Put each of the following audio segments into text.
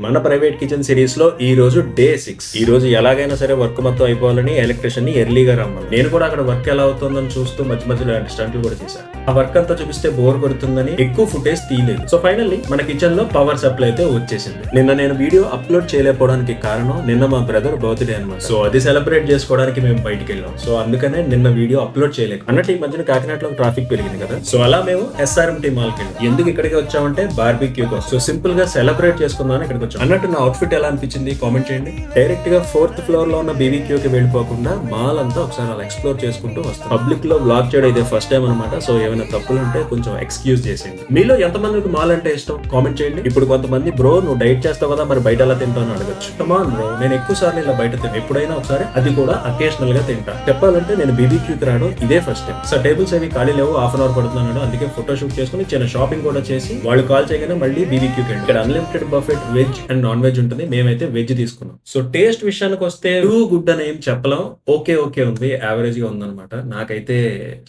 మన private kitchen series లో ఈ రోజు డే 6. ఈ రోజు ఎలాగైనా సరే వర్క్ మొత్తం అయిపోవాలని ఎలక్ట్రీషియన్ ని ఎర్లీగా రమ్మను. నేను కూడా అక్కడ వర్క్ ఎలా అవుతుందని చూస్తూ మధ్య మధ్యలో స్టంట్లు కూడా చేశాను. ఆ వర్క్ అంతా చూపిస్తే బోర్ కొడుతుందని ఎక్కువ ఫుటేజ్ తీయలేదు. సో ఫైనల్లీ మన కిచెన్ లో పవర్ సప్లై అయితే వచ్చేసింది. నిన్న నేను వీడియో అప్లోడ్ చేయలేకపోవడానికి కారణం నిన్న మా బ్రదర్ బర్త్డే అనమాట. సో అది సెలబ్రేట్ చేసుకోవడానికి మేము బయటికి వెళ్ళాం. సో అందుకనే నిన్న వీడియో అప్లోడ్ చేయలేదు. అన్నట్టు ఈ మధ్యన కాకినాడలో ట్రాఫిక్ పెరిగింది కదా. సో అలా మేము SRMT మాల్కి వెళ్ళాం. ఎందుకు ఇక్కడికి వచ్చామంటే బార్బిక్యూ కోసం. సో సింపుల్ గా సెలబ్రేట్ చేసుకుందాం ఇక్కడికి వచ్చాం. అన్నట్టు నా అవుట్ఫిట్ ఎలా అనిపించింది కామెంట్ చేయండి. డైరెక్ట్ గా 4th ఫ్లోర్ లో ఉన్న BBQ కి వెళ్ళిపోకుండా మాల్ అంతా ఒకసారి అలా ఎక్స్ప్లోర్ చేసుకుంటూ వస్తాం. పబ్లిక్ లో బ్లాగ్ చేయడం ఇదే ఫస్ట్ టైం అనమాట. సో ఏమైనా తప్పులు ఉంటే కొంచెం ఎక్స్క్యూజ్ చేసేయండి. మీలో ఎంతమందికి మాల్ అంటే ఇష్టం కామెంట్ చేయండి. ఇప్పుడు కొంతమంది బ్రో నువ్వు డైట్ చేస్తావు కదా మరి బయట ఎలా తింటావు అని అడగచ్చు. కమాన్ బ్రో, నేను ఎక్కువ సార్లు ఇలా బయట తింటాను. ఎప్పుడైనా ఒకసారి, అది కూడా అకేషనల్ గా తింటా. చెప్పాలంటే నేను BBQ కి రావడం ఇదే ఫస్ట్ టైం. సో టేబుల్స్ అవి ఖాళీ లేవు, హాఫ్ అన్ అవర్ పడుతున్నాను. అందుకే ఫోటో షూట్ చేసుకుని చిన్న షాపింగ్ కూడా చేసి వాళ్ళు కాల్ చేయగానే మళ్ళీ BBQ కి వెళ్ళి ఇక్కడ unlimited buffet veg and non veg ఉంటుంది. మేమైతే వెజ్ తీసుకున్నాం. సో టేస్ట్ విషయానికి వస్తే టూ గుడ్ అని ఏం చెప్పలేం. ఓకే ఉంది, యావరేజ్ గా ఉందన్నమాట. నాకైతే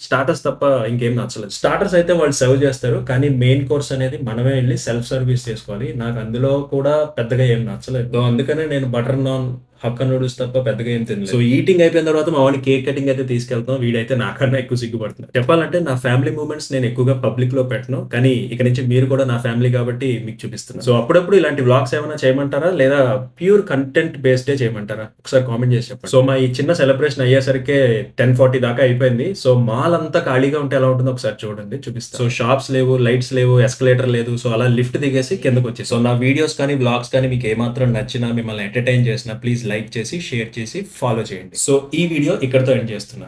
స్టార్టర్స్ తప్ప ఇంకేం నచ్చలేదు. స్టార్టర్స్ అయితే వాళ్ళు సర్వ్ చేస్తారు, కానీ మెయిన్ కోర్స్ అనేది మనమే వెళ్ళి సెల్ఫ్ సర్వీస్ చేసుకోవాలి. నాకు అందులో కూడా పెద్దగా ఏం నచ్చలేదు. సో అందుకనే నేను బటర్ నాన్, హక్క నూడిల్స్ తప్ప పెద్దగా ఏం తినలేదు. సో ఈటింగ్ అయిపోయిన తర్వాత మా వాడిని కేక్ కటింగ్ అయితే తీసుకెళ్తాం. వీడైతే నాకన్నా ఎక్కువ సిగ్గుపడుతుంది. చెప్పాలంటే నా ఫ్యామిలీ మూమెంట్స్ నేను ఎక్కువగా పబ్లిక్ లో పెట్టను, కానీ ఇక నుంచి మీరు కూడా నా ఫ్యామిలీ కాబట్టి మీకు చూపిస్తున్నాను. సో అప్పుడప్పుడు ఇలాంటి వ్లాగ్స్ ఏమైనా చేయమంటారా లేదా ప్యూర్ కంటెంట్ బేస్డే చేయమంటారా ఒకసారి కామెంట్ చేసి చెప్పండి. సో మా ఈ చిన్న సెలబ్రేషన్ అయ్యేసరికి 10:40 దాకా అయిపోయింది. సో మాల్ అంతా ఖాళీగా ఉంటే ఎలా ఉంటుందో ఒకసారి చూడండి, చూపిస్తాను. సో షాప్స్ లేవు, లైట్స్ లేవు, ఎస్కలేటర్ లేదు. సో అలా లిఫ్ట్ దిగేసి కిందకు వచ్చేసి. సో నా వీడియోస్ కానీ వ్లాగ్స్ కానీ మీకు ఏమాత్రం నచ్చినా, మిమ్మల్ని ఎంటర్టైన్ చేసినా ప్లీజ్ లైక్ చేసి, షేర్ చేసి, ఫాలో చేయండి. సో ఈ వీడియో ఇక్కడతో ఎండ్ చేస్తున్నా.